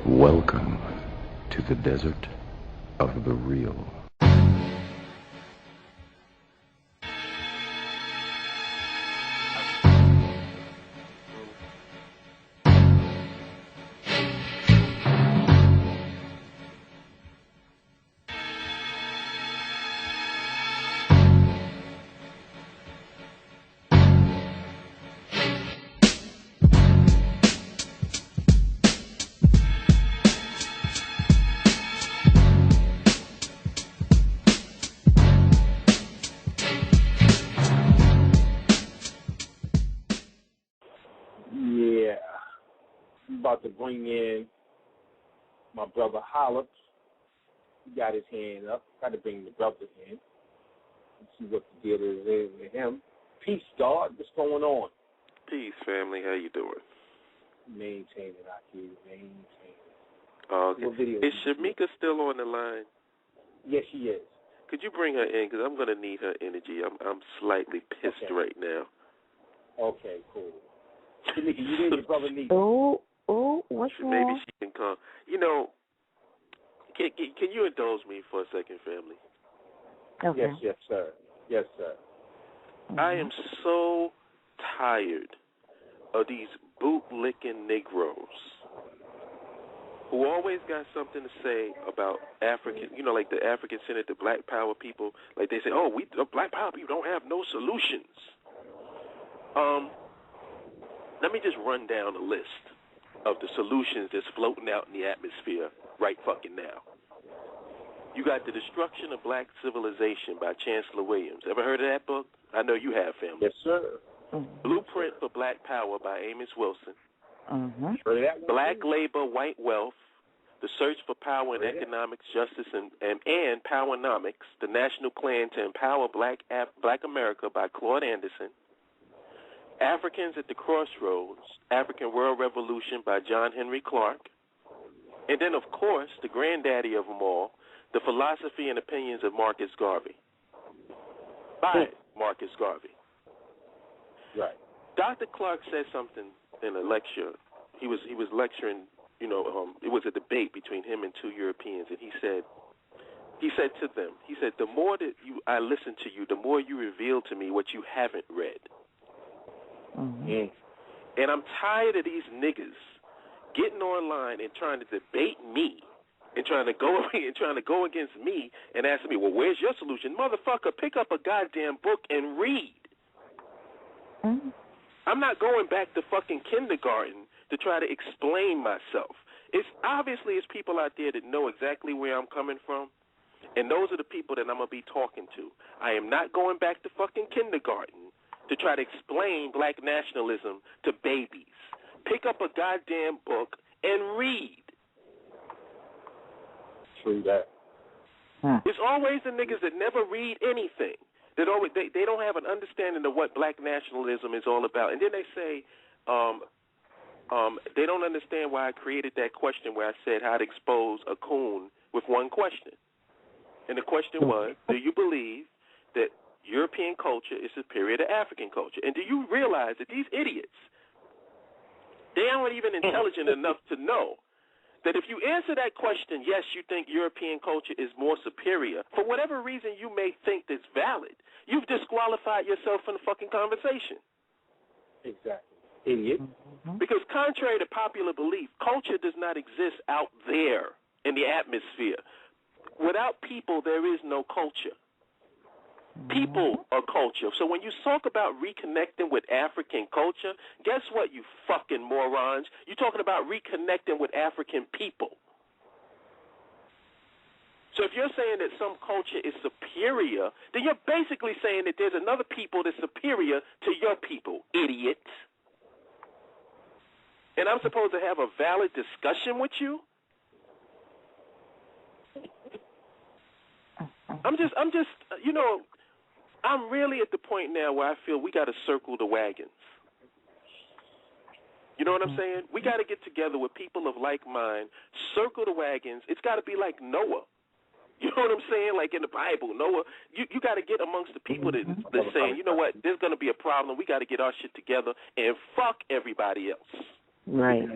Welcome to the desert of the real. About to bring in my brother Holipsism. He got his hand up. Got to bring the brother in and see what the deal is with him. Peace, God. What's going on? Peace, family. How you doing? Maintain it, Aki. Maintain it. Okay. Is Shamika still on the line? Yes, she is. Could you bring her in? Because I'm going to need her energy. I'm slightly pissed right now. Okay, cool. Shamika, you did your brother need. Oh, what's wrong? Maybe she can come. You know, can you indulge me for a second, family? Okay. Yes, sir. Yes, sir. Mm-hmm. I am so tired of these bootlicking Negroes who always got something to say about African, you know, like the African Senate, the Black Power people. Like they say, the Black Power people don't have no solutions. Let me just run down a list of the solutions that's floating out in the atmosphere right fucking now. You got The Destruction of Black Civilization by Chancellor Williams. Ever heard of that book? I know you have, family. Yes, sir. Mm-hmm. Blueprint for Black Power by Amos Wilson. Mm-hmm. Black Labor, White Wealth, The Search for Power and Economics, Justice, and Powernomics, The National Plan to Empower Black America by Claude Anderson. Africans at the Crossroads, African World Revolution by John Henry Clark. And then, of course, the granddaddy of them all, The Philosophy and Opinions of Marcus Garvey by Marcus Garvey. Right. Dr. Clark said something in a lecture. He was lecturing, it was a debate between him and two Europeans, and he said to them, the more that I listen to you, the more you reveal to me what you haven't read. Mm-hmm. And I'm tired of these niggas getting online and trying to debate me and trying to go against me and asking me, well, where's your solution? Motherfucker, pick up a goddamn book and read. Mm-hmm. I'm not going back to fucking kindergarten to try to explain myself. It's people out there that know exactly where I'm coming from, and those are the people that I'm going to be talking to. I am not going back to fucking kindergarten to try to explain black nationalism to babies. Pick up a goddamn book and read. True that. It's always the niggas that never read anything. They don't have an understanding of what black nationalism is all about. And then they say they don't understand why I created that question where I said how to expose a coon with one question. And the question was, do you believe that European culture is superior to African culture? And do you realize that these idiots, they aren't even intelligent enough to know that if you answer that question, yes, you think European culture is more superior, for whatever reason you may think that's valid, you've disqualified yourself from the fucking conversation. Exactly. Idiot. Mm-hmm. Because contrary to popular belief, culture does not exist out there in the atmosphere. Without people, there is no culture. People are culture. So when you talk about reconnecting with African culture, guess what, you fucking morons? You're talking about reconnecting with African people. So if you're saying that some culture is superior, then you're basically saying that there's another people that's superior to your people, idiots. And I'm supposed to have a valid discussion with you? I'm really at the point now where I feel we got to circle the wagons. You know what I'm saying? We got to get together with people of like mind, circle the wagons. It's got to be like Noah. You know what I'm saying? Like in the Bible, Noah, you got to get amongst the people that's saying, you know what, there's going to be a problem. We got to get our shit together and fuck everybody else. Right.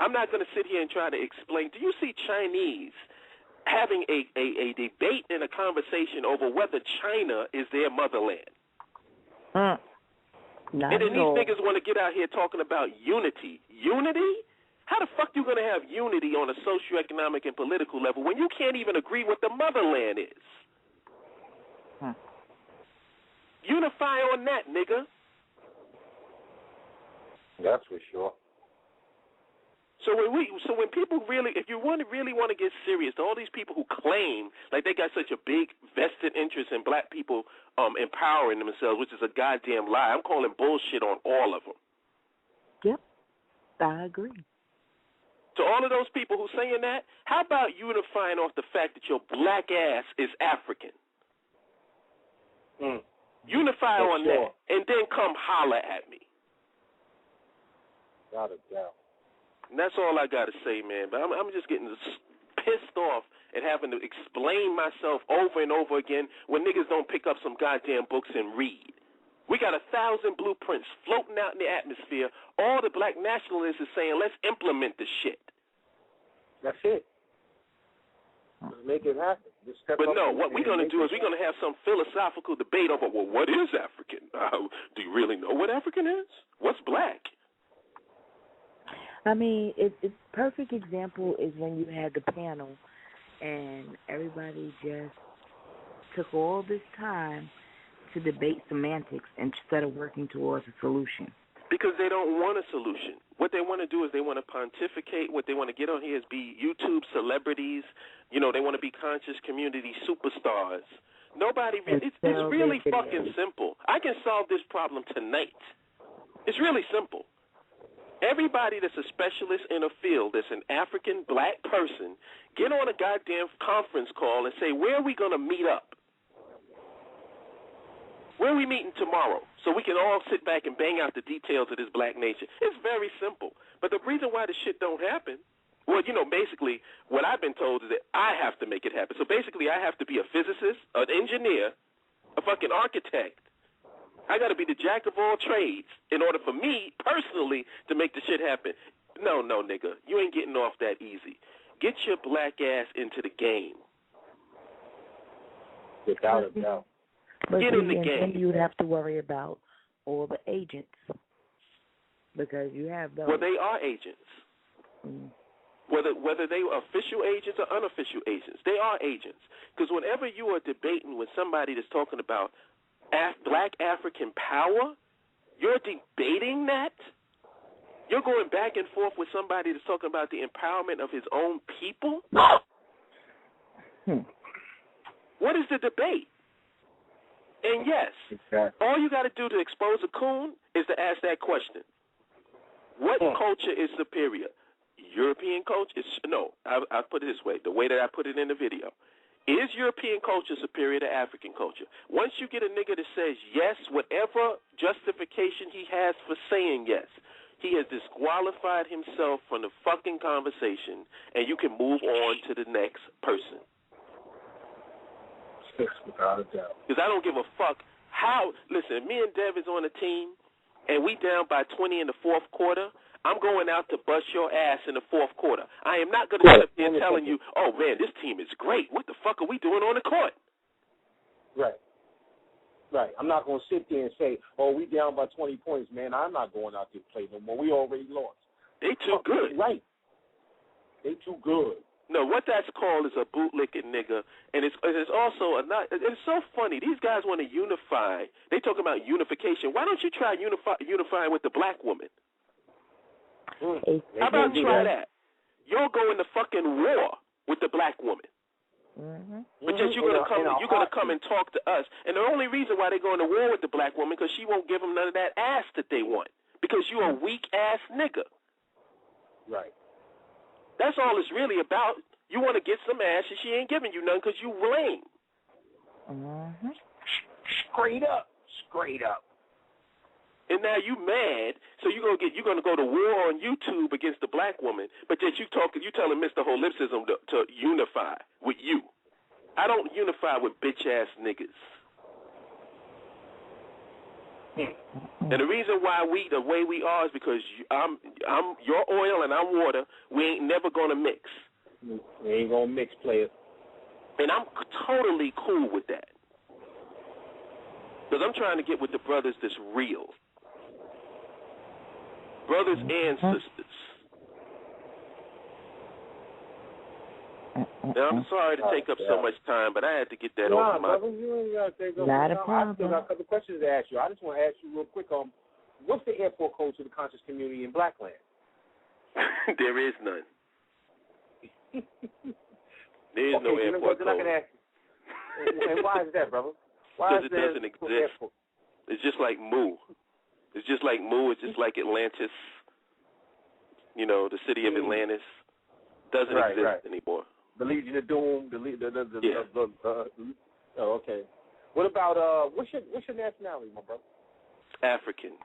I'm not going to sit here and try to explain. Do you see Chinese having a debate and a conversation over whether China is their motherland? Not and then at these all. niggas want to get out here talking about unity. Unity? How the fuck you going to have unity on a socioeconomic and political level when you can't even agree what the motherland is? Unify on that, nigga. That's for sure. So when people really, if you really want to get serious, all these people who claim like they got such a big vested interest in black people empowering themselves, which is a goddamn lie. I'm calling bullshit on all of them. Yep, I agree. To all of those people who saying that, how about unifying off the fact that your black ass is African? Unify on that, and then come holler at me. Without a doubt. And that's all I got to say, man. But I'm just getting pissed off at having to explain myself over and over again when niggas don't pick up some goddamn books and read. We got 1,000 blueprints floating out in the atmosphere. All the black nationalists is saying, let's implement the shit. That's it. Let's make it happen. But no, what we're going to do is we're going to have some philosophical debate over, well, what is African? Do you really know what African is? What's black? I mean, it's perfect example is when you had the panel and everybody just took all this time to debate semantics instead of working towards a solution. Because they don't want a solution. What they want to do is they want to pontificate. What they want to get on here is be YouTube celebrities. You know, they want to be conscious community superstars. Nobody really, it's really fucking simple. I can solve this problem tonight. It's really simple. Everybody that's a specialist in a field that's an African black person, get on a goddamn conference call and say, where are we going to meet up? Where are we meeting tomorrow? So we can all sit back and bang out the details of this black nation. It's very simple. But the reason why this shit don't happen, well, you know, basically what I've been told is that I have to make it happen. So basically I have to be a physicist, an engineer, a fucking architect. I got to be the jack of all trades in order for me, personally, to make the shit happen. No, nigga. You ain't getting off that easy. Get your black ass into the game. Without a doubt. But get in the game. Then you would have to worry about all the agents because you have those. Well, they are agents. Whether they are official agents or unofficial agents, they are agents. Because whenever you are debating with somebody that's talking about black African power, you're debating that? You're going back and forth with somebody that's talking about the empowerment of his own people? What is the debate? And yes, all you got to do to expose a coon is to ask that question. What culture is superior? European culture? I'll put it this way, the way that I put it in the video. Is European culture superior to African culture? Once you get a nigga that says yes, whatever justification he has for saying yes, he has disqualified himself from the fucking conversation, and you can move on to the next person. Without a doubt. Because I don't give a fuck how. Listen, me and Dev is on a team, and we down by 20 in the fourth quarter. I'm going out to bust your ass in the fourth quarter. I am not going to sit up there telling you, oh, man, this team is great. What the fuck are we doing on the court? Right. I'm not going to sit there and say, oh, we down by 20 points, man. I'm not going out there to play no more. We already lost. They too good. Right. They too good. No, what that's called is a bootlicking nigga, and it's also it's so funny. These guys want to unify. They talk about unification. Why don't you try unifying with the black woman? How about try that? You'll go into fucking war with the black woman. But yet you're gonna come and talk to us. And the only reason why they're going to war with the black woman because she won't give them none of that ass that they want. Because you're a weak ass nigga. Right. That's all it's really about. You want to get some ass and she ain't giving you none because you lame. Straight up. And now you mad, so you're gonna go to war on YouTube against the black woman, but yet you telling Mr. Holipsism to unify with you. I don't unify with bitch ass niggas. And the reason why the way we are is because I'm your oil and I'm water. We ain't never gonna mix. We ain't gonna mix, players. And I'm totally cool with that. Because I'm trying to get with the brothers that's real. Brothers and sisters. Now, I'm sorry to take up so much time, but I had to get that off my... Brother, you ain't got to take up Not a time. problem. I still got a couple questions to ask you. I just want to ask you real quick, what's the airport code to the conscious community in Blackland? There is none. There is no airport code. I can ask you. And why is that, brother? Because it doesn't exist. It's just like Mu. It's just like Mu. It's just like Atlantis. You know, the city of Atlantis doesn't exist anymore. The Legion of Doom. Oh, okay. What about what's your nationality, my brother? African.